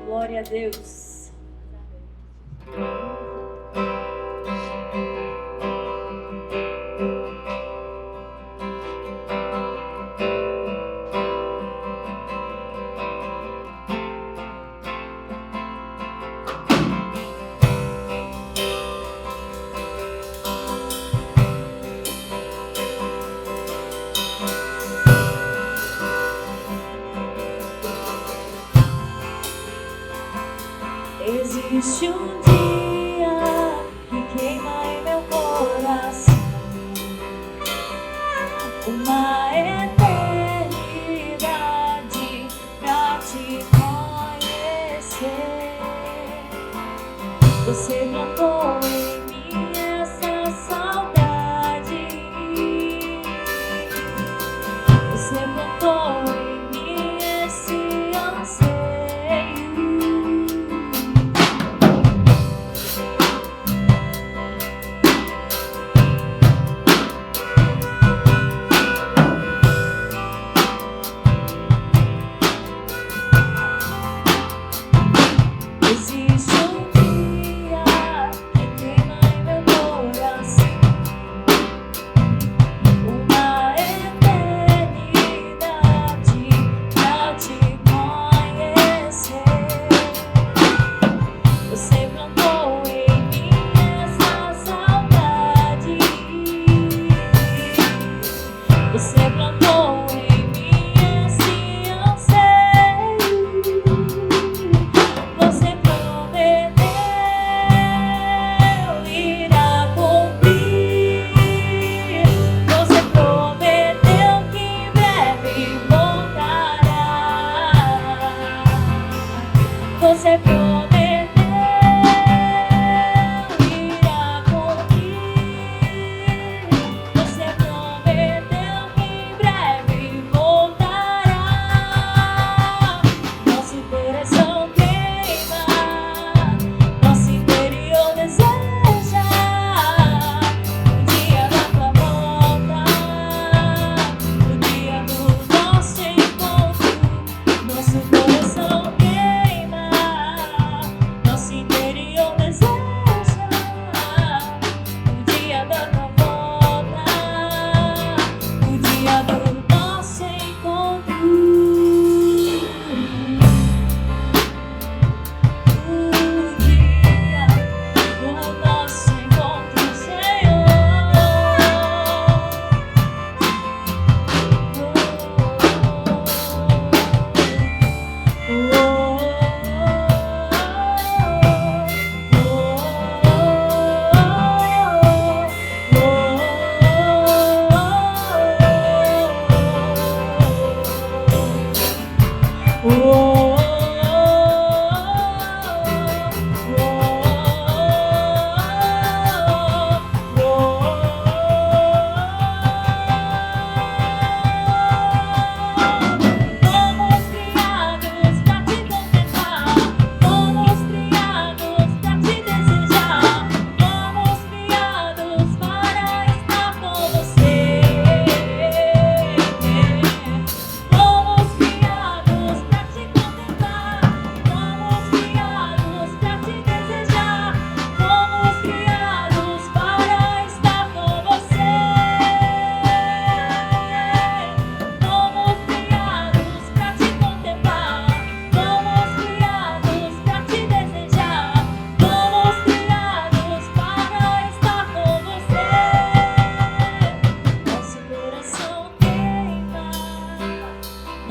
Glória a Deus. Existe um dia que queima em meu coração, uma eternidade pra te conhecer. Você plantou em mim essa saudade, você plantou em mim esse anseio.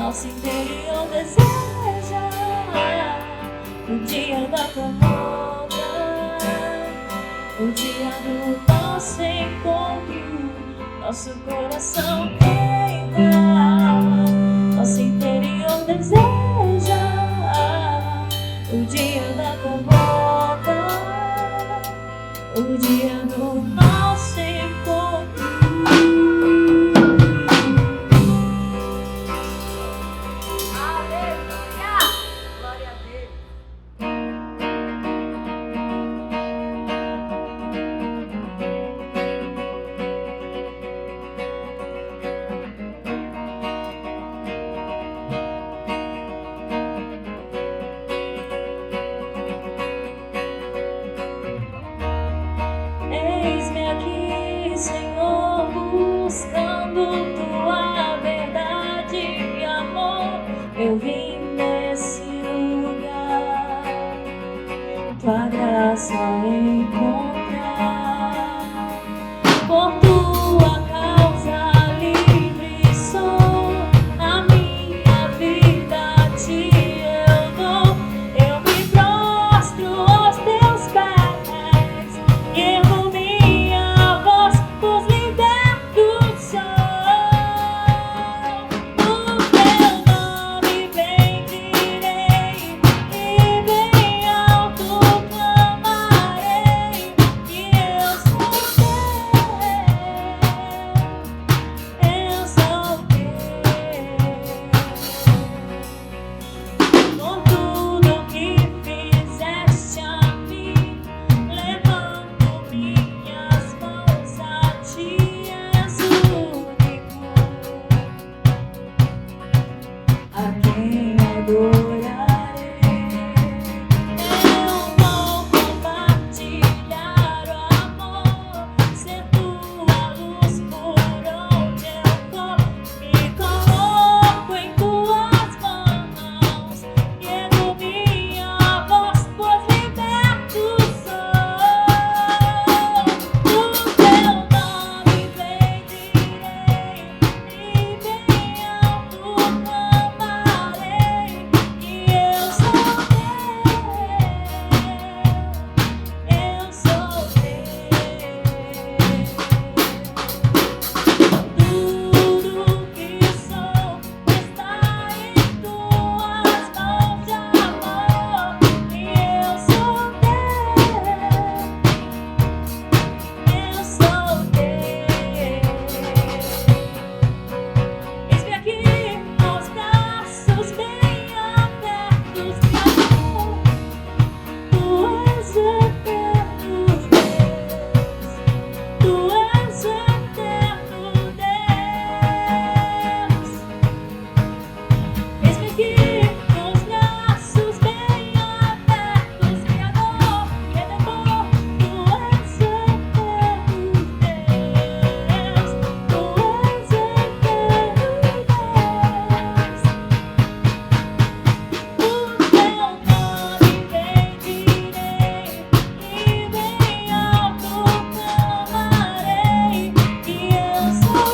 nosso interior deseja o dia da tua volta, o dia do nosso encontro. Nosso coração queima, nosso interior deseja o dia da tua volta, o dia do nosso encontro. Aleluia! Glória a Deus! Eis-me aqui, Senhor, buscando tua verdade e amor. Eu vim nesse lugar, tua graça encontrar. Por tua causa livre sou, a minha vida te eu dou. Eu me prostro aos teus pés, ergo minha voz, pois liberto sou. O teu nome bendirei e bem alto clamarei, que eu sou por tudo que fizeste a mim, levanto minhas mãos a ti, és o único a quem adorarei. Eu vou compartilhar o amor, ser tua luz por onde eu for. Me coloco em tuas mãos, ergo minha voz, pois liberto sou. O teu nome bendirei e bem alto clamarei, que eu sou tudo que sou está em tuas mãos de amor, e eu sou Eis-me aqui aos braços bem abertos de amor. Tu és eterno Deus, tu és eterno Deus. Eis-me aqui com os braços bem abertos de amor, Redentor. Tu és eterno Deus, tu és eterno Deus. O teu nome bendirei e bem alto clamarei, que eu sou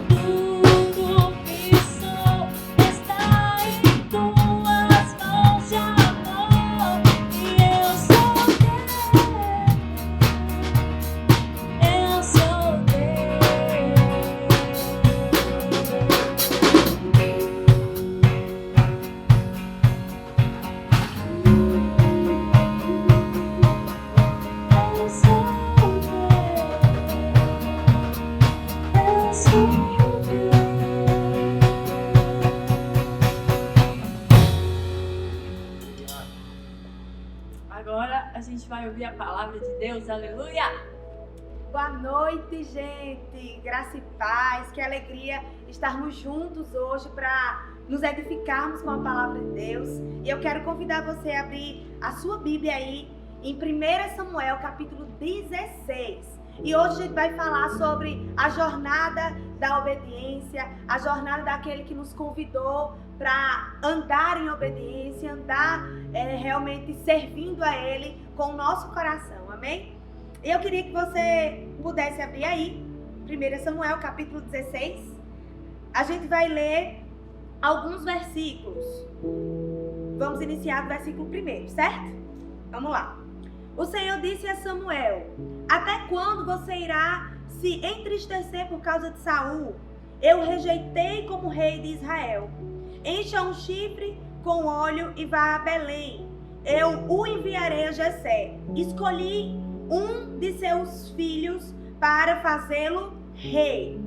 tudo que sou está em tuas mãos de amor, e eu sou Agora a gente vai ouvir a palavra de Deus, aleluia! Boa noite, gente. Graça e paz. Que alegria estarmos juntos hoje para nos edificarmos com a palavra de Deus. E eu quero convidar você a abrir a sua Bíblia aí em 1 Samuel, capítulo 16. E hoje a gente vai falar sobre a jornada da obediência, a jornada daquele que nos convidou para andar em obediência, andar realmente servindo a Ele com o nosso coração. Amém? Eu queria que você pudesse abrir aí, 1 Samuel, capítulo 16. A gente vai ler alguns versículos. Vamos iniciar do versículo 1, certo? Vamos lá. O Senhor disse a Samuel: até quando você irá se entristecer por causa de Saul? Eu o rejeitei como rei de Israel. Encha um chifre com óleo e vá a Belém. Eu o enviarei a Jessé. Escolhi um de seus filhos para fazê-lo rei.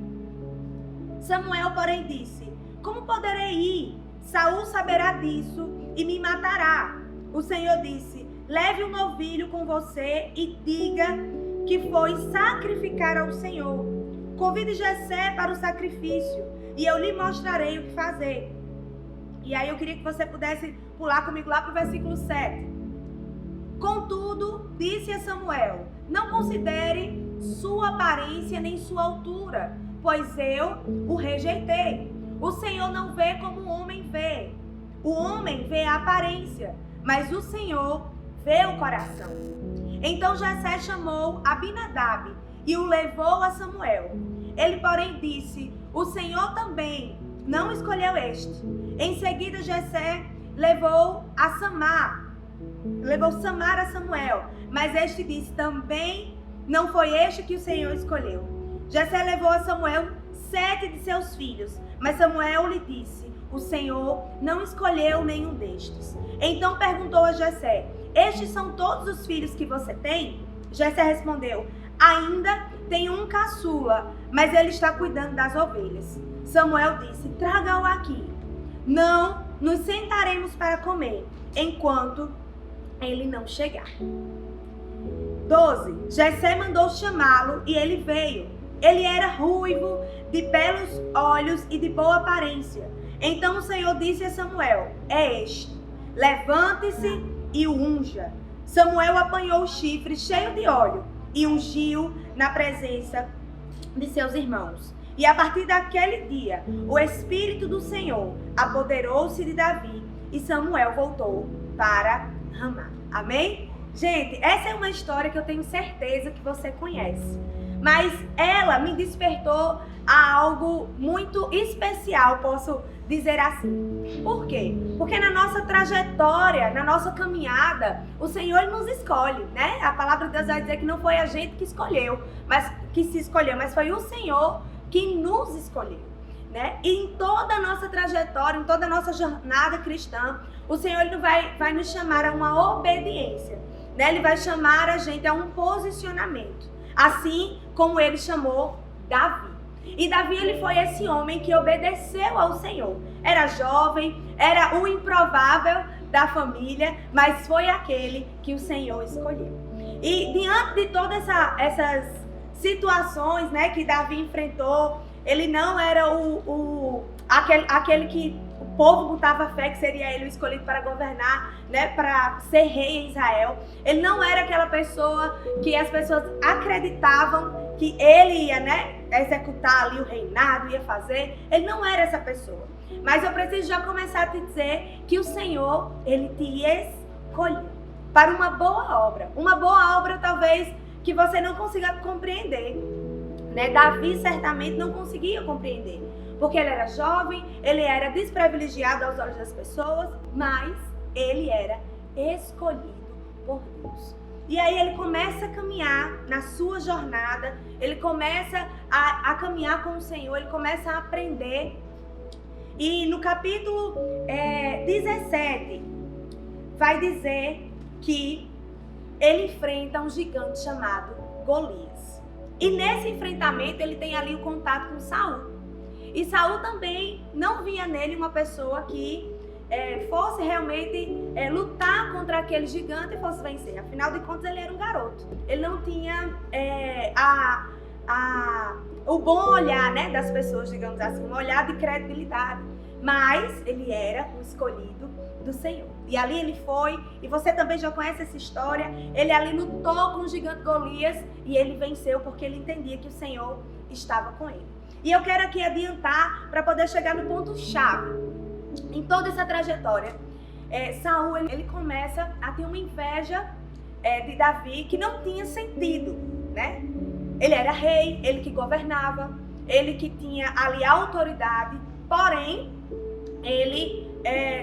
Samuel, porém, disse: como poderei ir? Saul saberá disso e me matará. O Senhor disse: leve um novilho com você e diga que foi sacrificar ao Senhor. Convide Jessé para o sacrifício e eu lhe mostrarei o que fazer. E aí eu queria que você pudesse pular comigo lá para o versículo 7. Contudo, disse a Samuel: não considere sua aparência nem sua altura, pois eu o rejeitei. O Senhor não vê como o homem vê. O homem vê a aparência, mas o Senhor vê o coração. Então Jessé chamou Abinadab e o levou a Samuel. Ele, porém, disse: o Senhor também não escolheu este. Em seguida, Jessé levou Samar a Samuel. Mas este disse: também não foi este que o Senhor escolheu. Jessé levou a Samuel 7 de seus filhos. Mas Samuel lhe disse: o Senhor não escolheu nenhum destes. Então perguntou a Jessé: estes são todos os filhos que você tem? Jessé respondeu: ainda tenho um caçula, mas ele está cuidando das ovelhas. Samuel disse: traga-o aqui. Não nos sentaremos para comer, enquanto ele não chegar. 12. Jessé mandou chamá-lo e ele veio. Ele era ruivo, de belos olhos e de boa aparência. Então o Senhor disse a Samuel: é este. Levante-se e o unja. Samuel apanhou o chifre cheio de óleo e ungiu na presença de seus irmãos. E a partir daquele dia, o Espírito do Senhor apoderou-se de Davi e Samuel voltou para Ramá. Amém? Gente, essa é uma história que eu tenho certeza que você conhece. Mas ela me despertou a algo muito especial, posso dizer assim. Por quê? Porque na nossa trajetória, na nossa caminhada, o Senhor ele nos escolhe, né? A palavra de Deus vai dizer que não foi a gente que escolheu, mas foi o Senhor que nos escolheu, né? E em toda a nossa trajetória, em toda a nossa jornada cristã, o Senhor ele vai nos chamar a uma obediência, né? Ele vai chamar a gente a um posicionamento, assim como ele chamou Davi. E Davi ele foi esse homem que obedeceu ao Senhor. Era jovem, era o improvável da família, mas foi aquele que o Senhor escolheu. E diante de todas essas situações, né, que Davi enfrentou, ele não era aquele que o povo botava fé que seria ele o escolhido para governar, né, para ser rei em Israel. Ele não era aquela pessoa que as pessoas acreditavam que ele ia, né, executar ali o reinado, ia fazer. Ele não era essa pessoa. Mas eu preciso já começar a te dizer que o Senhor, ele te escolheu para uma boa obra. Uma boa obra talvez que você não consiga compreender, né? Davi certamente não conseguia compreender, porque ele era jovem, ele era desprivilegiado aos olhos das pessoas, mas ele era escolhido por Deus. E aí ele começa a caminhar na sua jornada, ele começa a caminhar com o Senhor, ele começa a aprender. E no capítulo 17, vai dizer que ele enfrenta um gigante chamado Golias. E nesse enfrentamento ele tem ali o contato com Saul. E Saul também não via nele uma pessoa que fosse realmente lutar contra aquele gigante e fosse vencer. Afinal de contas, ele era um garoto. Ele não tinha o bom olhar, né, das pessoas, digamos assim, um olhar de credibilidade. Mas ele era o escolhido do Senhor. E ali ele foi, e você também já conhece essa história, ele ali lutou com o gigante Golias e ele venceu porque ele entendia que o Senhor estava com ele. E eu quero aqui adiantar para poder chegar no ponto-chave. Em toda essa trajetória, Saul ele começa a ter uma inveja de Davi que não tinha sentido, né? Ele era rei, ele que governava, ele que tinha ali a autoridade, porém, ele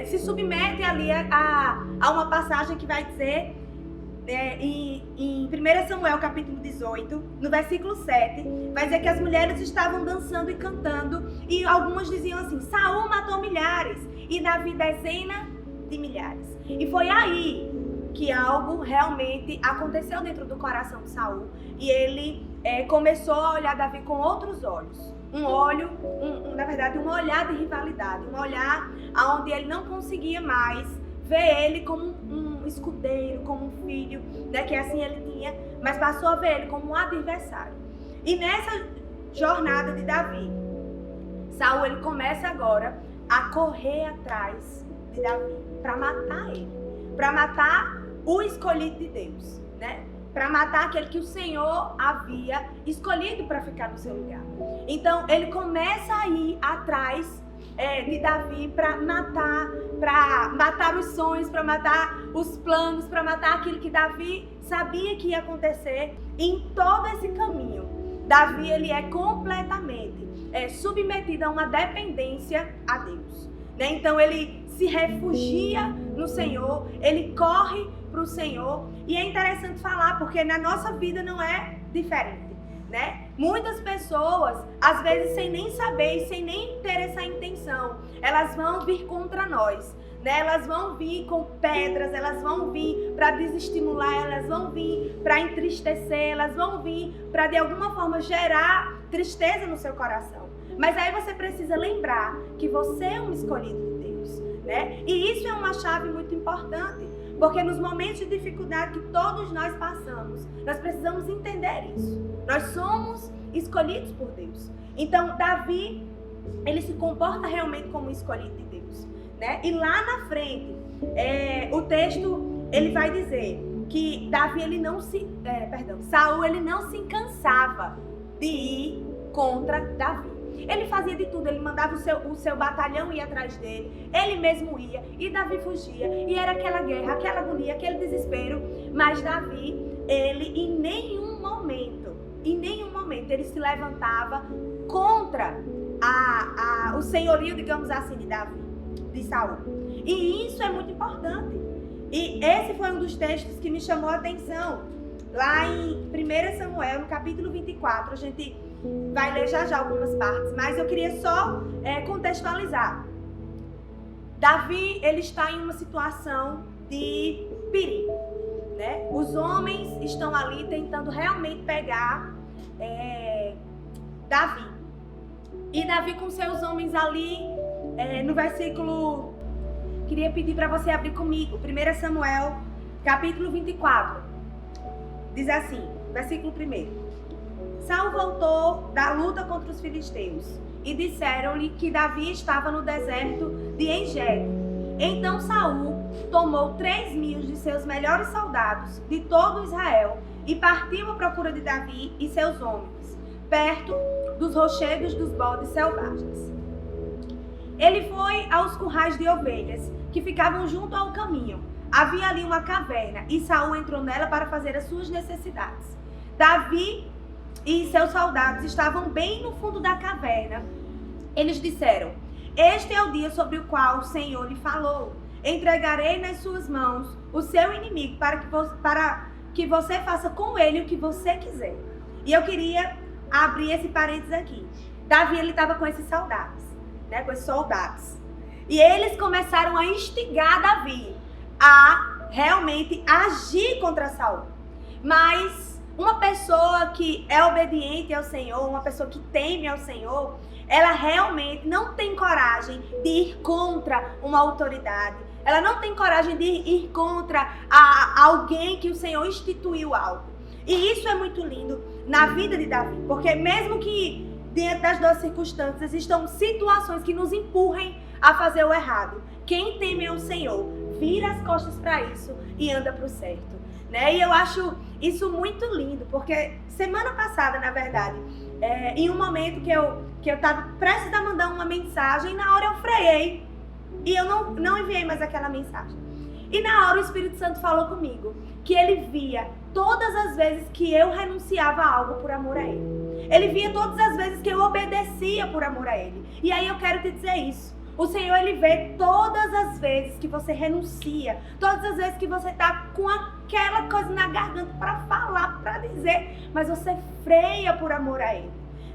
se submete ali a uma passagem que vai dizer, em 1 Samuel capítulo 18, no versículo 7, vai dizer que as mulheres estavam dançando e cantando, e algumas diziam assim: Saul matou milhares e Davi dezenas de milhares. E foi aí que algo realmente aconteceu dentro do coração de Saul, e ele começou a olhar Davi com outros olhos. Na verdade, um olhar de rivalidade, um olhar onde ele não conseguia mais ver ele como um escudeiro, como um filho, né, que assim ele tinha, mas passou a ver ele como um adversário. E nessa jornada de Davi, Saul ele começa agora a correr atrás de Davi para matar ele, para matar o escolhido de Deus, né? Para matar aquele que o Senhor havia escolhido para ficar no seu lugar. Então ele começa a ir atrás de Davi para matar os sonhos, para matar os planos, para matar aquilo que Davi sabia que ia acontecer. Em todo esse caminho, Davi ele é completamente submetido a uma dependência a Deus, né? Então ele se refugia no Senhor, ele corre para o Senhor, e é interessante falar porque na nossa vida não é diferente, né? Muitas pessoas, às vezes sem nem saber, sem nem ter essa intenção, elas vão vir contra nós, né? Elas vão vir com pedras, elas vão vir para desestimular, elas vão vir para entristecer, elas vão vir para de alguma forma gerar tristeza no seu coração. Mas aí você precisa lembrar que você é um escolhido de Deus, né? E isso é uma chave muito importante, porque nos momentos de dificuldade que todos nós passamos, nós precisamos entender isso. Nós somos escolhidos por Deus. Então, Davi, ele se comporta realmente como um escolhido de Deus, né? E lá na frente, o texto, ele vai dizer que Saul, ele não se cansava de ir contra Davi. Ele fazia de tudo, ele mandava o seu batalhão ir atrás dele, ele mesmo ia, e Davi fugia, e era aquela guerra, aquela agonia, aquele desespero. Mas Davi, ele em nenhum momento, ele se levantava contra o senhorio, digamos assim, de Saul. E isso é muito importante. E esse foi um dos textos que me chamou a atenção. Lá em 1 Samuel, no capítulo 24, a gente vai ler já algumas partes, mas eu queria só contextualizar. Davi, ele está em uma situação de perigo, né? Os homens estão ali tentando realmente pegar Davi. E Davi com seus homens ali, no versículo... Queria pedir para você abrir comigo, 1 Samuel, capítulo 24. Diz assim, versículo 1. Saul voltou da luta contra os filisteus e disseram-lhe que Davi estava no deserto de Engedi. Então Saul tomou 3.000 de seus melhores soldados de todo Israel e partiu à procura de Davi e seus homens, perto dos rochedos dos bodes selvagens. Ele foi aos currais de ovelhas que ficavam junto ao caminho. Havia ali uma caverna e Saul entrou nela para fazer as suas necessidades. Davi e seus soldados estavam bem no fundo da caverna. Eles disseram: este é o dia sobre o qual o Senhor lhe falou. Entregarei nas suas mãos o seu inimigo para que você faça com ele o que você quiser. E eu queria abrir esse parênteses aqui. Davi, ele estava com esses soldados, né, com esses soldados. E eles começaram a instigar Davi a realmente agir contra Saul. Mas uma pessoa que é obediente ao Senhor, uma pessoa que teme ao Senhor, ela realmente não tem coragem de ir contra uma autoridade. Ela não tem coragem de ir contra alguém que o Senhor instituiu algo. E isso é muito lindo na vida de Davi, porque mesmo que dentro das duas circunstâncias existam situações que nos empurrem a fazer o errado, quem teme ao Senhor vira as costas para isso e anda para o certo, né? E eu acho isso muito lindo, porque semana passada, na verdade, em um momento que eu estava prestes a mandar uma mensagem, na hora eu freiei e eu não enviei mais aquela mensagem. E na hora o Espírito Santo falou comigo que ele via todas as vezes que eu renunciava a algo por amor a ele. Ele via todas as vezes que eu obedecia por amor a ele. E aí eu quero te dizer isso. O Senhor, ele vê todas as vezes que você renuncia, todas as vezes que você está com aquela coisa na garganta para falar, para dizer, mas você freia por amor a ele,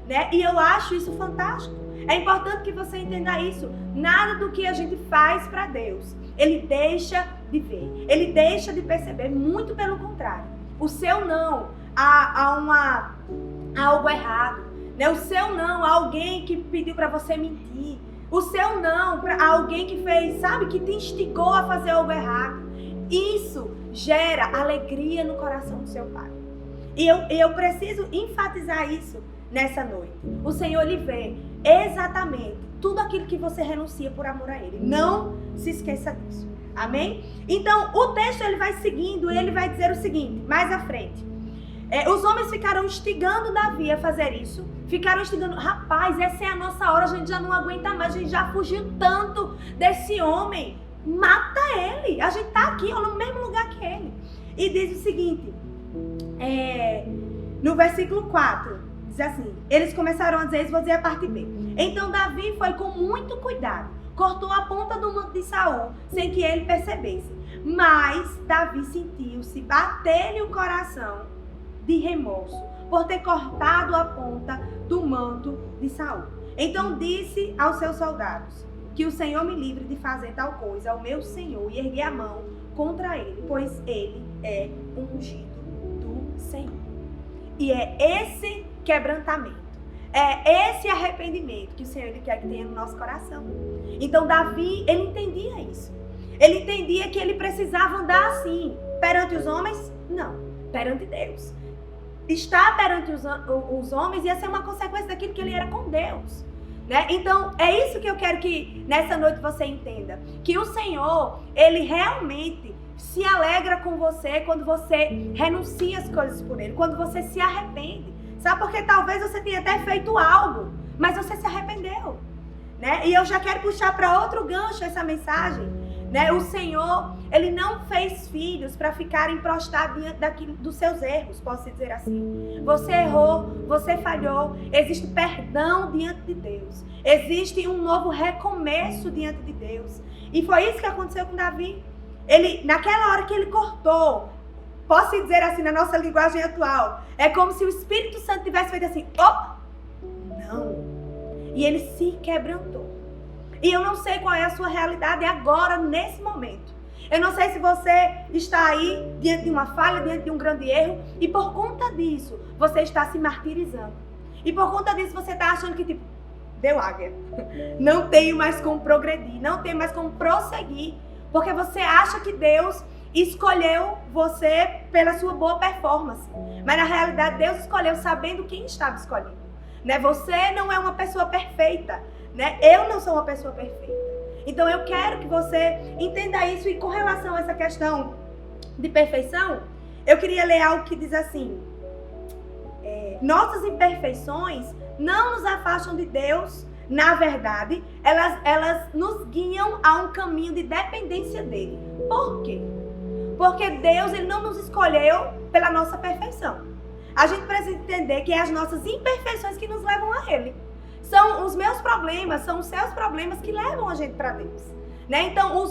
né? E eu acho isso fantástico. É importante que você entenda isso. Nada do que a gente faz para Deus, ele deixa de ver, ele deixa de perceber, muito pelo contrário. O seu não a algo errado, né? O seu não a alguém que pediu para você mentir. O seu não para alguém que fez, sabe, que te instigou a fazer algo errado. Isso gera alegria no coração do seu Pai. E eu preciso enfatizar isso nessa noite. O Senhor, ele vê exatamente tudo aquilo que você renuncia por amor a ele. Não se esqueça disso. Amém? Então, o texto ele vai seguindo e ele vai dizer o seguinte, mais à frente. Os homens ficaram instigando Davi a fazer isso. Ficaram instigando, rapaz, essa é a nossa hora, a gente já não aguenta mais, a gente já fugiu tanto desse homem. Mata ele, a gente tá aqui, ó, no mesmo lugar que ele. E diz o seguinte, no versículo 4, diz assim, eles começaram a dizer, isso vou dizer a parte B. Então Davi foi com muito cuidado, cortou a ponta do manto de Saul, sem que ele percebesse. Mas Davi sentiu-se bater-lhe o coração de remorso, por ter cortado a ponta do manto de Saul. Então disse aos seus soldados, que o Senhor me livre de fazer tal coisa ao meu Senhor, e ergui a mão contra ele, pois ele é um ungido do Senhor. E é esse quebrantamento, é esse arrependimento que o Senhor ele quer que tenha no nosso coração. Então Davi, ele entendia isso. Ele entendia que ele precisava andar assim, perante os homens? Não, perante Deus. Estar perante os homens ia ser uma consequência daquilo que ele era com Deus, né? Então, é isso que eu quero que nessa noite você entenda. Que o Senhor, ele realmente se alegra com você quando você renuncia as coisas por ele, quando você se arrepende. Sabe? Porque talvez você tenha até feito algo, mas você se arrependeu, né? E eu já quero puxar para outro gancho essa mensagem, né? O Senhor, ele não fez filhos para ficarem prostrados diante dos seus erros, posso dizer assim. Você errou, você falhou, existe perdão diante de Deus, existe um novo recomeço diante de Deus. E foi isso que aconteceu com Davi. Ele, naquela hora que ele cortou, posso dizer assim na nossa linguagem atual, é como se o Espírito Santo tivesse feito assim, não. E ele se quebrantou. E eu não sei qual é a sua realidade agora, nesse momento. Eu não sei se você está aí diante de uma falha, diante de um grande erro, e por conta disso, você está se martirizando. E por conta disso, você está achando que, tipo, deu águia. Não tenho mais como progredir, não tenho mais como prosseguir, porque você acha que Deus escolheu você pela sua boa performance. Mas na realidade, Deus escolheu sabendo quem estava escolhendo, né? Você não é uma pessoa perfeita, né? Eu não sou uma pessoa perfeita. Então eu quero que você entenda isso. E com relação a essa questão de perfeição, eu queria ler algo que diz assim: nossas imperfeições não nos afastam de Deus. Na verdade, elas nos guiam a um caminho de dependência dele. Por quê? Porque Deus, ele não nos escolheu pela nossa perfeição. A gente precisa entender que é as nossas imperfeições que nos levam a ele. São os meus problemas, são os seus problemas que levam a gente para Deus, né? Então,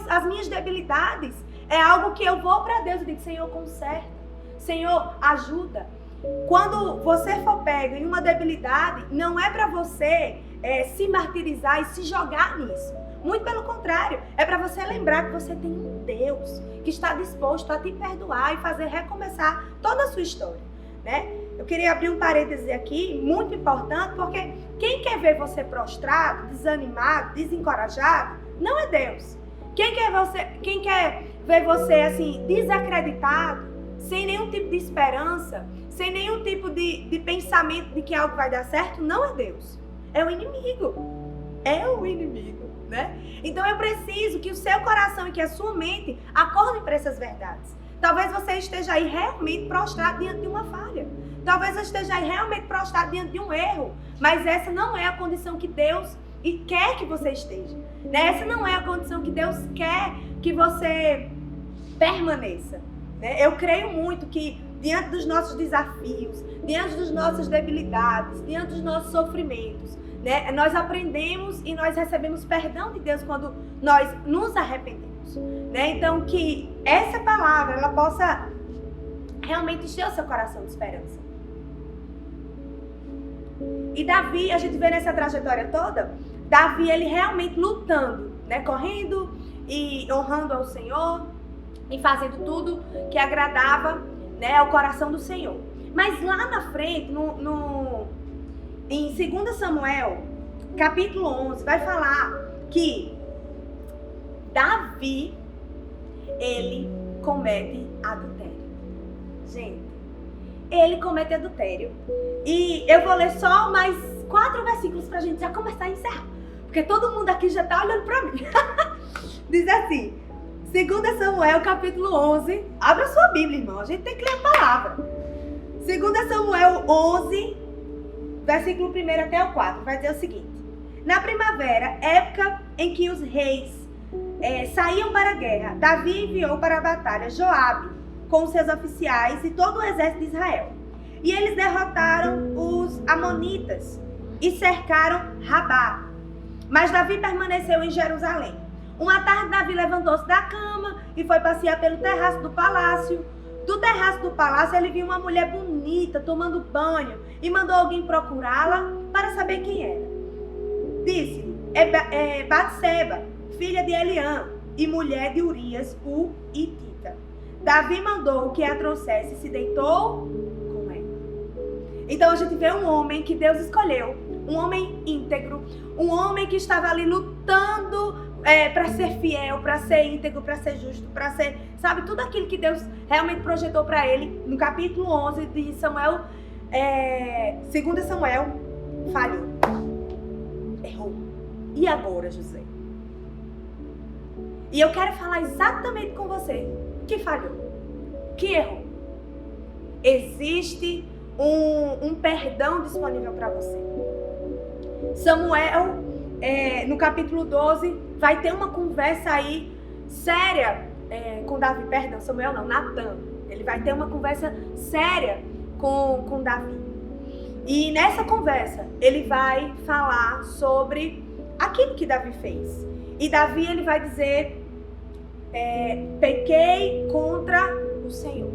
as minhas debilidades é algo que eu vou para Deus e digo, Senhor, conserta. Senhor, ajuda. Quando você for pego em uma debilidade, não é para você se martirizar e se jogar nisso. Muito pelo contrário, é para você lembrar que você tem um Deus que está disposto a te perdoar e fazer recomeçar toda a sua história, né? Eu queria abrir um parêntese aqui, muito importante, porque quem quer ver você prostrado, desanimado, desencorajado, não é Deus. Quem quer ver você assim, desacreditado, sem nenhum tipo de esperança, sem nenhum tipo de pensamento de que algo vai dar certo, não é Deus. É o inimigo. É o inimigo, né? Então eu preciso que o seu coração e que a sua mente acordem para essas verdades. Talvez você esteja aí realmente prostrado diante de uma falha. Talvez você esteja aí realmente prostrado diante de um erro. Mas essa não é a condição que Deus quer que você esteja, né? Essa não é a condição que Deus quer que você permaneça. Né? Eu creio muito que diante dos nossos desafios, diante das nossas debilidades, diante dos nossos sofrimentos, né, nós aprendemos e nós recebemos perdão de Deus quando nós nos arrependemos. Né? Então, que essa palavra ela possa realmente encher o seu coração de esperança. E Davi, a gente vê nessa trajetória toda, Davi, ele realmente lutando, né, correndo e honrando ao Senhor e fazendo tudo que agradava, né, ao coração do Senhor. Mas lá na frente, em 2 Samuel, capítulo 11, vai falar que Davi, ele comete adultério. Gente, ele comete adultério. E eu vou ler só mais 4 versículos pra gente já começar a encerrar. Porque todo mundo aqui já tá olhando pra mim. Diz assim, 2 Samuel, capítulo 11. Abra sua Bíblia, irmão. A gente tem que ler a palavra. 2 Samuel 11, versículo 1 até o 4. Vai dizer o seguinte. Na primavera, época em que os reis saíam para a guerra, Davi enviou para a batalha Joabe com seus oficiais e todo o exército de Israel. E eles derrotaram os amonitas e cercaram Rabá. Mas Davi permaneceu em Jerusalém. Uma tarde, Davi levantou-se da cama e foi passear pelo terraço do palácio. Do terraço do palácio, ele viu uma mulher bonita tomando banho e mandou alguém procurá-la para saber quem era. Disse-lhe, é Batseba, filha de Eliã e mulher de Urias, o Hitita. Davi mandou que a trouxesse e se deitou com ela. Então a gente vê um homem que Deus escolheu, um homem íntegro, um homem que estava ali lutando para ser fiel, para ser íntegro, para ser justo, para ser, sabe, tudo aquilo que Deus realmente projetou para ele. No capítulo 11 de Samuel, 2 Samuel, falhou. Errou. E agora, José? E eu quero falar exatamente com você que falhou, que errou. Existe um perdão disponível para você. Samuel, no capítulo 12, vai ter uma conversa aí séria com Davi. Perdão, Samuel não, Natan. Ele vai ter uma conversa séria com Davi. E nessa conversa, ele vai falar sobre aquilo que Davi fez. E Davi, ele vai dizer, pequei contra o Senhor.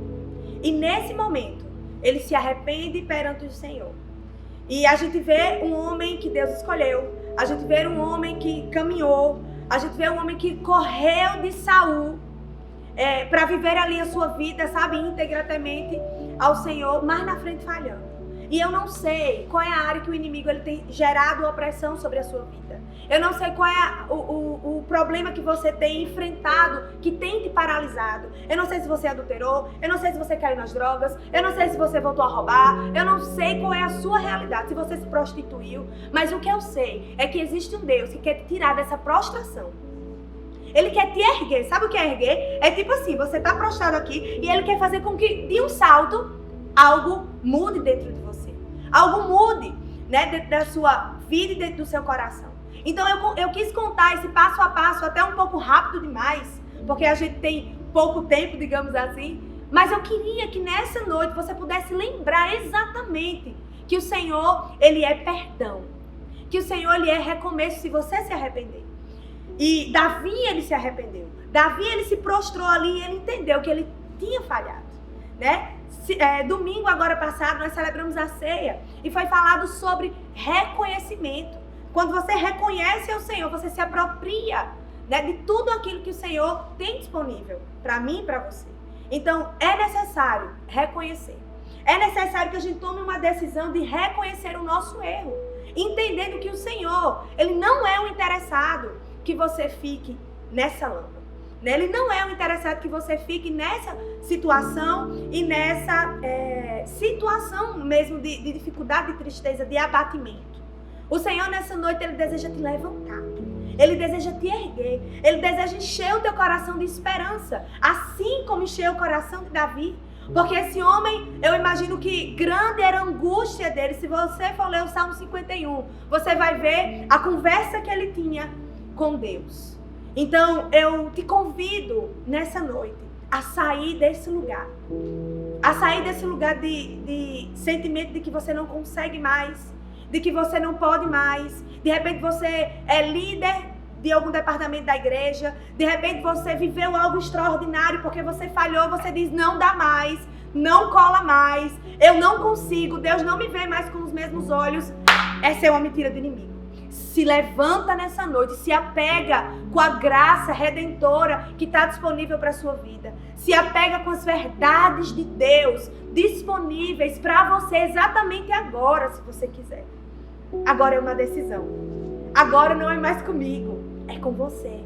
E nesse momento, ele se arrepende perante o Senhor. E a gente vê um homem que Deus escolheu. A gente vê um homem que caminhou. A gente vê um homem que correu de Saul para viver ali a sua vida, sabe, íntegramente ao Senhor, mas na frente falhando. E eu não sei qual é a área que o inimigo ele tem gerado opressão sobre a sua vida. Eu não sei qual é o problema que você tem enfrentado, que tem te paralisado. Eu não sei se você adulterou, eu não sei se você caiu nas drogas, eu não sei se você voltou a roubar, eu não sei qual é a sua realidade, se você se prostituiu. Mas o que eu sei é que existe um Deus que quer te tirar dessa prostração. Ele quer te erguer. Sabe o que é erguer? É tipo assim, você tá prostrado aqui e ele quer fazer com que, de um salto, algo mude dentro de você. Algo mude, né, dentro da sua vida e dentro do seu coração. Então eu quis contar esse passo a passo até um pouco rápido demais, porque a gente tem pouco tempo, digamos assim. Mas eu queria que nessa noite você pudesse lembrar exatamente que o Senhor, ele é perdão. Que o Senhor, ele é recomeço se você se arrepender. E Davi, ele se arrependeu. Davi, ele se prostrou ali e ele entendeu que ele tinha falhado, né? Domingo agora passado nós celebramos a ceia e foi falado sobre reconhecimento. Quando você reconhece o Senhor, você se apropria, né, de tudo aquilo que o Senhor tem disponível para mim e para você. Então é necessário reconhecer. É necessário que a gente tome uma decisão de reconhecer o nosso erro, entendendo que o Senhor, ele não é o interessado que você fique nessa lama. Ele não é o interessado que você fique nessa situação e nessa situação mesmo de dificuldade, de tristeza, de abatimento. O Senhor nessa noite, ele deseja te levantar. Ele deseja te erguer. Ele deseja encher o teu coração de esperança. Assim como encheu o coração de Davi. Porque esse homem, eu imagino que grande era a angústia dele. Se você for ler o Salmo 51, você vai ver a conversa que ele tinha com Deus. Então, eu te convido nessa noite a sair desse lugar. A sair desse lugar de sentimento de que você não consegue mais, de que você não pode mais. De repente você é líder de algum departamento da igreja, de repente você viveu algo extraordinário porque você falhou, você diz, não dá mais, não cola mais, eu não consigo, Deus não me vê mais com os mesmos olhos. Essa é uma mentira do inimigo. Se levanta nessa noite, se apega com a graça redentora que está disponível para a sua vida. Se apega com as verdades de Deus disponíveis para você exatamente agora, se você quiser. Agora é uma decisão. Agora não é mais comigo, é com você.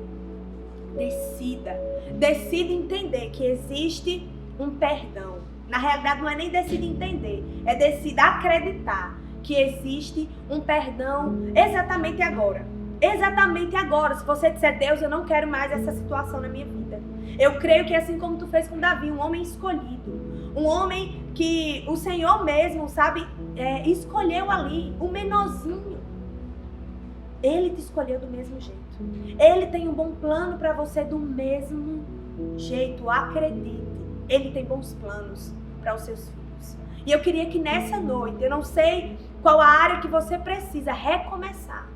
Decida. Decida entender que existe um perdão. Na realidade não é nem decida entender, é decida acreditar que existe um perdão exatamente agora. Exatamente agora. Se você disser, Deus, eu não quero mais essa situação na minha vida. Eu creio que assim como tu fez com Davi, um homem escolhido. Um homem que o Senhor mesmo, sabe, escolheu ali, o menorzinho. Ele te escolheu do mesmo jeito. Ele tem um bom plano para você do mesmo jeito. Acredite. Ele tem bons planos para os seus filhos. E eu queria que nessa noite, eu não sei qual a área que você precisa recomeçar.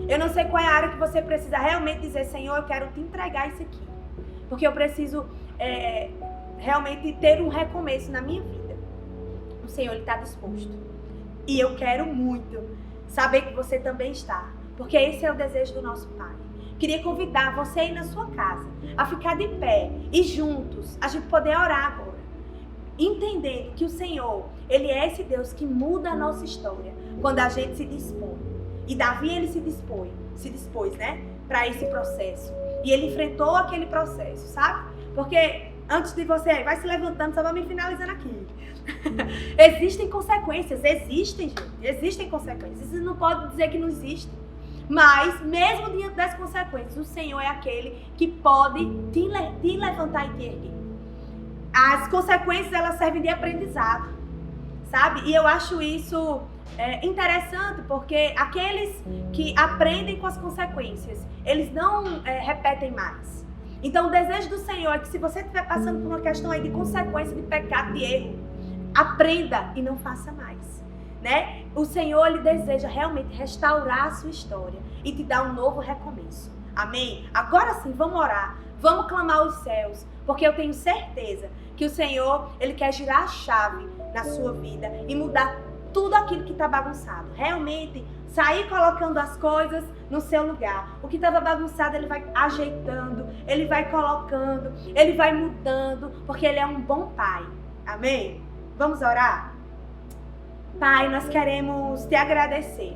Eu não sei qual é a área que você precisa realmente dizer, Senhor, eu quero te entregar isso aqui. Porque eu preciso realmente ter um recomeço na minha vida. O Senhor, Ele está disposto. E eu quero muito saber que você também está. Porque esse é o desejo do nosso Pai. Queria convidar você aí na sua casa a ficar de pé e juntos a gente poder orar agora. Entendendo que o Senhor, Ele é esse Deus que muda a nossa história quando a gente se dispõe. E Davi, ele se dispôs, né, para esse processo. E ele enfrentou aquele processo, sabe? Porque antes de você, vai se levantando, só vamos me finalizando aqui. Existem consequências, existem, gente, existem consequências. Você não pode dizer que não existe. Mas, mesmo diante das consequências, o Senhor é aquele que pode te levantar e te erguer. As consequências, elas servem de aprendizado, sabe? E eu acho isso interessante, porque aqueles que aprendem com as consequências, eles não repetem mais. Então, o desejo do Senhor é que se você estiver passando por uma questão aí de consequência, de pecado, de erro, aprenda e não faça mais, né? O Senhor, Ele deseja realmente restaurar a sua história e te dar um novo recomeço. Amém? Agora sim, vamos orar. Vamos clamar aos céus, porque eu tenho certeza que o Senhor, Ele quer girar a chave na sua vida e mudar tudo aquilo que está bagunçado. Realmente, sair colocando as coisas no seu lugar. O que estava bagunçado, Ele vai ajeitando, Ele vai colocando, Ele vai mudando, porque Ele é um bom Pai. Amém? Vamos orar? Pai, nós queremos te agradecer.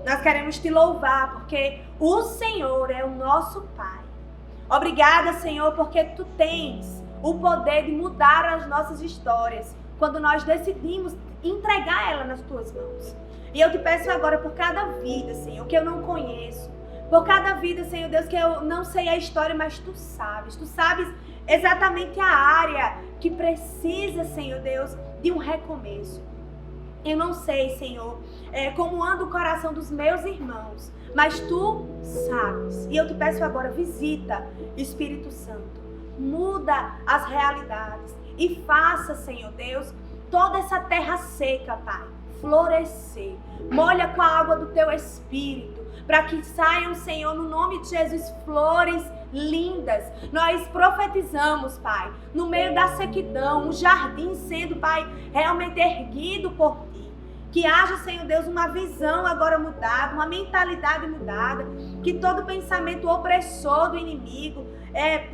Nós queremos te louvar, porque o Senhor é o nosso Pai. Obrigada, Senhor, porque Tu tens o poder de mudar as nossas histórias quando nós decidimos entregar ela nas Tuas mãos. E eu te peço agora por cada vida, Senhor, que eu não conheço. Por cada vida, Senhor Deus, que eu não sei a história, mas Tu sabes. Tu sabes exatamente a área que precisa, Senhor Deus, de um recomeço. Eu não sei, Senhor, como anda o coração dos meus irmãos, mas Tu sabes. E eu te peço agora, visita, Espírito Santo. Muda as realidades e faça, Senhor Deus, toda essa terra seca, Pai, florescer. Molha com a água do Teu Espírito, para que saiam, Senhor, no nome de Jesus, flores lindas. Nós profetizamos, Pai, no meio da sequidão, um jardim sendo, Pai, realmente erguido por Ti. Que haja, Senhor Deus, uma visão agora mudada, uma mentalidade mudada, que todo pensamento opressor do inimigo,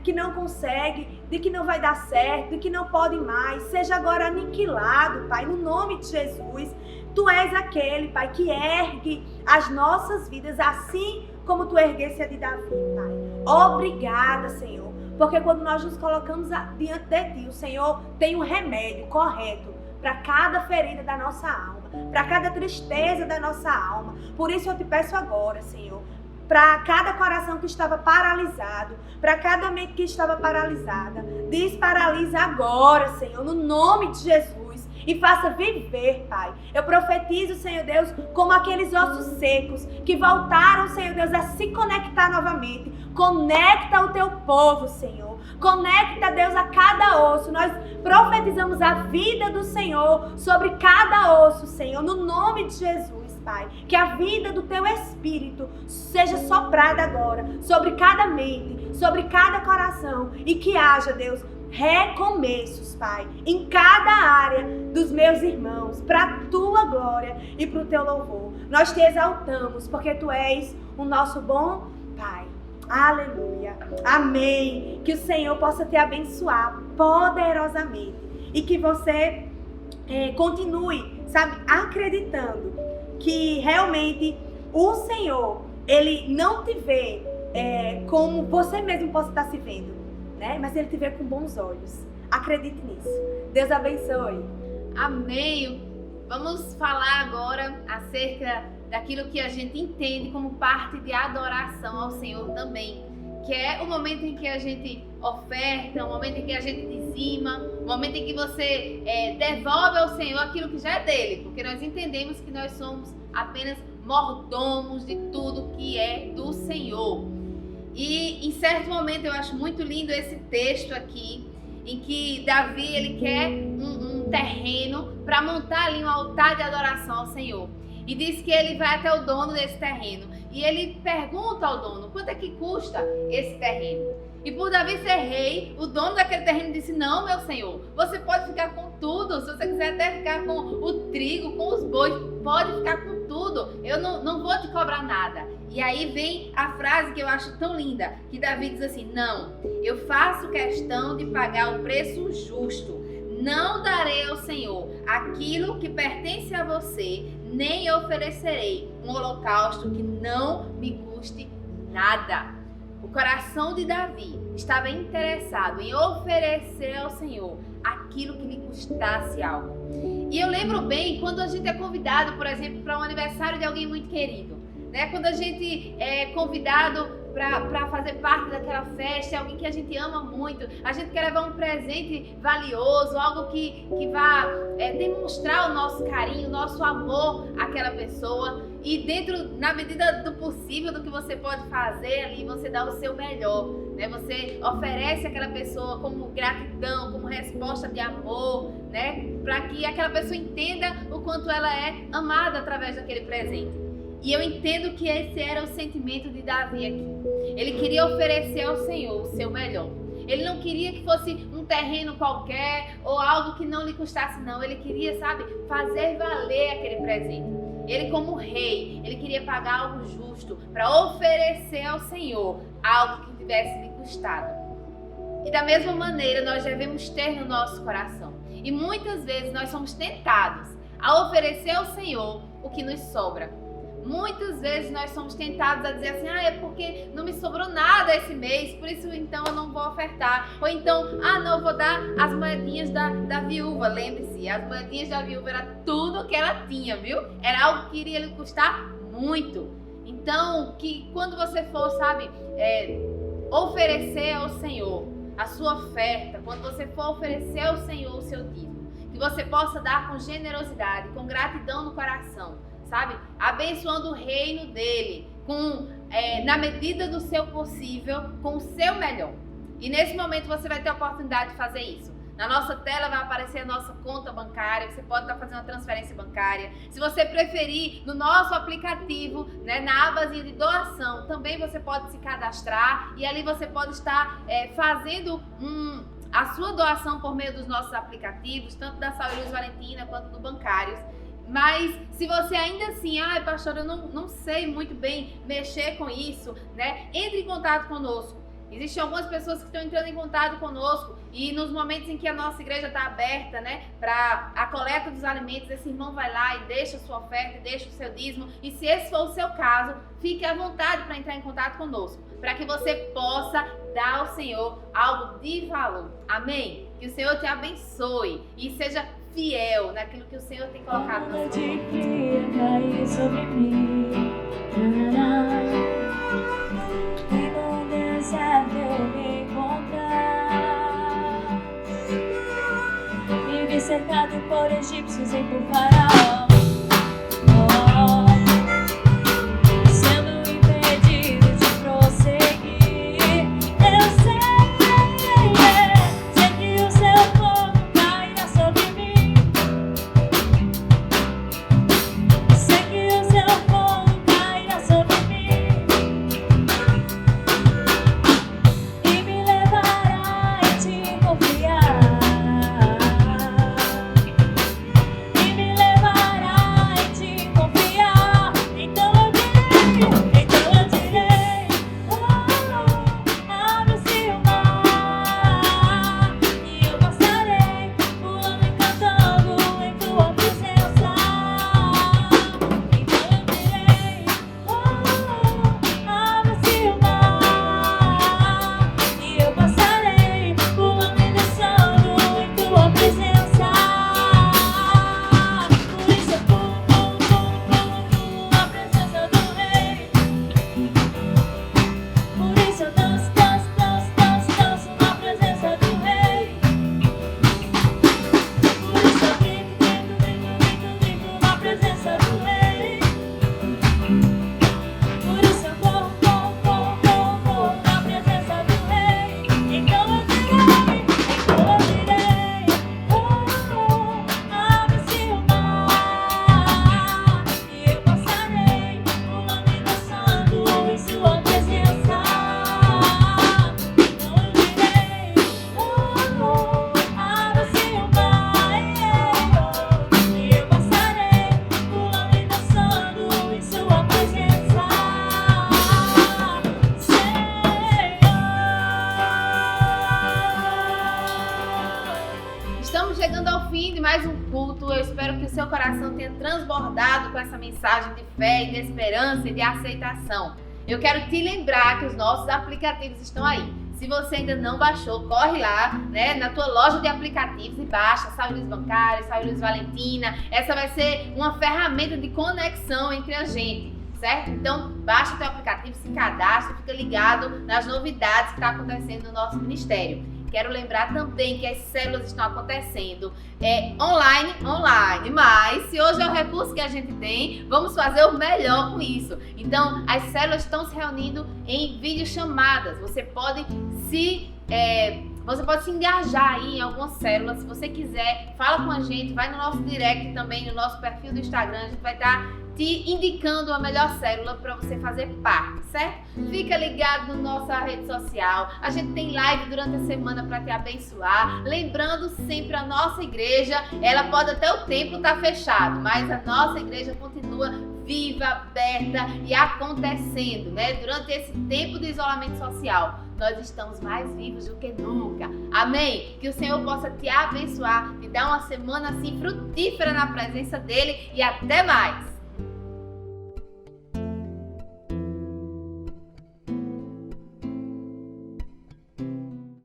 que não consegue, de que não vai dar certo, de que não pode mais, seja agora aniquilado, Pai, no nome de Jesus. Tu és aquele, Pai, que ergue as nossas vidas, assim como Tu erguesse a de Davi, Pai. Obrigada, Senhor, porque quando nós nos colocamos diante de Ti, o Senhor tem um remédio correto para cada ferida da nossa alma, para cada tristeza da nossa alma. Por isso eu te peço agora, Senhor, para cada coração que estava paralisado, para cada mente que estava paralisada, desparalisa agora, Senhor, no nome de Jesus. e faça viver, Pai. Eu profetizo, Senhor Deus, como aqueles ossos secos que voltaram, Senhor Deus, a se conectar novamente. Conecta o teu povo, Senhor. Conecta, Deus, a cada osso. Nós profetizamos a vida do Senhor sobre cada osso, Senhor, no nome de Jesus, Pai. Que a vida do teu Espírito seja soprada agora sobre cada mente, sobre cada coração, e que haja, Deus, recomeços, Pai, em cada área dos meus irmãos, para a tua glória e para o teu louvor. Nós te exaltamos, porque tu és o nosso bom Pai. Aleluia. Amém. Que o Senhor possa te abençoar poderosamente e que você continue, sabe, acreditando que realmente o Senhor, Ele não te vê como você mesmo possa estar se vendo, né? Mas Ele te vê com bons olhos. Acredite nisso. Deus abençoe. Amém. Vamos falar agora acerca daquilo que a gente entende como parte de adoração ao Senhor também, que é o momento em que a gente oferta, o momento em que a gente dizima, o momento em que você devolve ao Senhor aquilo que já é dele, porque nós entendemos que nós somos apenas mordomos de tudo que é do Senhor. E em certo momento eu acho muito lindo esse texto aqui, em que Davi ele quer um terreno para montar ali um altar de adoração ao Senhor. E diz que ele vai até o dono desse terreno. E ele pergunta ao dono, quanto é que custa esse terreno? E por Davi ser rei, o dono daquele terreno disse, não, meu senhor, você pode ficar com tudo. Se você quiser até ficar com o trigo, com os bois, pode ficar com tudo. Eu não vou te cobrar nada. E aí vem a frase que eu acho tão linda, que Davi diz assim, não, eu faço questão de pagar o preço justo. Não darei ao Senhor aquilo que pertence a você, nem oferecerei um holocausto que não me custe nada. O coração de Davi estava interessado em oferecer ao Senhor aquilo que lhe custasse algo. E eu lembro bem quando a gente é convidado, por exemplo, para um aniversário de alguém muito querido, né? Quando a gente é convidado para fazer parte daquela festa, alguém que a gente ama muito, a gente quer levar um presente valioso, algo que vá demonstrar o nosso carinho, o nosso amor àquela pessoa. E dentro, na medida do possível, do que você pode fazer ali, você dá o seu melhor, né? Você oferece àquela pessoa como gratidão, como resposta de amor, né? Para que aquela pessoa entenda o quanto ela é amada através daquele presente. E eu entendo que esse era o sentimento de Davi aqui. Ele queria oferecer ao Senhor o seu melhor. Ele não queria que fosse um terreno qualquer ou algo que não lhe custasse, não. Ele queria, sabe, fazer valer aquele presente. Ele, como rei, ele queria pagar algo justo para oferecer ao Senhor algo que tivesse lhe custado. E da mesma maneira nós devemos ter no nosso coração. E muitas vezes nós somos tentados a oferecer ao Senhor o que nos sobra. Muitas vezes nós somos tentados a dizer assim, é porque não me sobrou nada esse mês, por isso então eu não vou ofertar. Ou então, não, eu vou dar as moedinhas da viúva. Lembre-se, as moedinhas da viúva era tudo que ela tinha, viu? Era algo que iria lhe custar muito. Então, que quando você for, sabe, oferecer ao Senhor a sua oferta, quando você for oferecer ao Senhor o seu dízimo, que você possa dar com generosidade, com gratidão no coração, sabe? Abençoando o reino dele, na medida do seu possível, com o seu melhor. E nesse momento você vai ter a oportunidade de fazer isso. Na nossa tela vai aparecer a nossa conta bancária, você pode estar fazendo uma transferência bancária. Se você preferir, no nosso aplicativo, né, na abazinha de doação, também você pode se cadastrar e ali você pode estar fazendo a sua doação por meio dos nossos aplicativos, tanto da Sal e Luz Valentina quanto do Bancários. Mas se você ainda assim, pastor, eu não sei muito bem mexer com isso, né? Entre em contato conosco. Existem algumas pessoas que estão entrando em contato conosco e nos momentos em que a nossa igreja está aberta, né, para a coleta dos alimentos, esse irmão vai lá e deixa a sua oferta, deixa o seu dízimo. E se esse for o seu caso, fique à vontade para entrar em contato conosco, para que você possa dar ao Senhor algo de valor. Amém? Que o Senhor te abençoe e seja fiel naquilo que o Senhor tem colocado no seu dia cair sobre mim. E no deserto eu me encontrar e me cercado por egípcios e por faraó. Sendo impedido de prosseguir. Eu sei que o seu fogo cairá sobre mim. Sei que o seu fogo cairá sobre mim e me levará em te confiar. E me levará em te confiar. Então eu direi, oh, abre-se o mar e eu passarei pulando e cantando em tua presença. Então eu direi, oh, abre-se o mar e eu passarei pulando e dançando em tua presença. Por isso eu pulo, pulo, pulo, pulo, pulo na presença do Rei. Por isso eu danço, danço, danço, danço, danço na presença do Rei. Por isso eu grito, grito, grito, grito, grito na presença do Rei. Por isso eu corro, corro, corro, corro, corro na presença do Rei. Então eu direi, oh, abre-se o mar e eu passarei pulando e dançando em sua presença. Então eu direi, oh, abre-se o mar e eu passarei pulando e dançando em sua presença. Estamos chegando ao fim de mais um culto. Eu espero que o seu coração tenha transbordado com essa mensagem de fé e de esperança e de aceitação. Eu quero te lembrar que os nossos aplicativos estão aí. Se você ainda não baixou, corre lá, né, na tua loja de aplicativos e baixa Saúde Luz Bancária, Saúde Luz Valentina. Essa vai ser uma ferramenta de conexão entre a gente, certo? Então, baixa o teu aplicativo, se cadastra, fica ligado nas novidades que estão acontecendo no nosso ministério. Quero lembrar também que as células estão acontecendo online, mas se hoje é o recurso que a gente tem, vamos fazer o melhor com isso. Então, as células estão se reunindo em videochamadas. Você pode se engajar aí em algumas células. Se você quiser, fala com a gente, vai no nosso direct também, no nosso perfil do Instagram. A gente vai estar te indicando a melhor célula para você fazer parte, certo? Fica ligado na nossa rede social. A gente tem live durante a semana para te abençoar. Lembrando sempre, a nossa igreja, ela pode até o templo estar fechado, mas a nossa igreja continua viva, aberta e acontecendo, né? Durante esse tempo de isolamento social, nós estamos mais vivos do que nunca. Amém? Que o Senhor possa te abençoar, te dar uma semana assim frutífera na presença dele e até mais!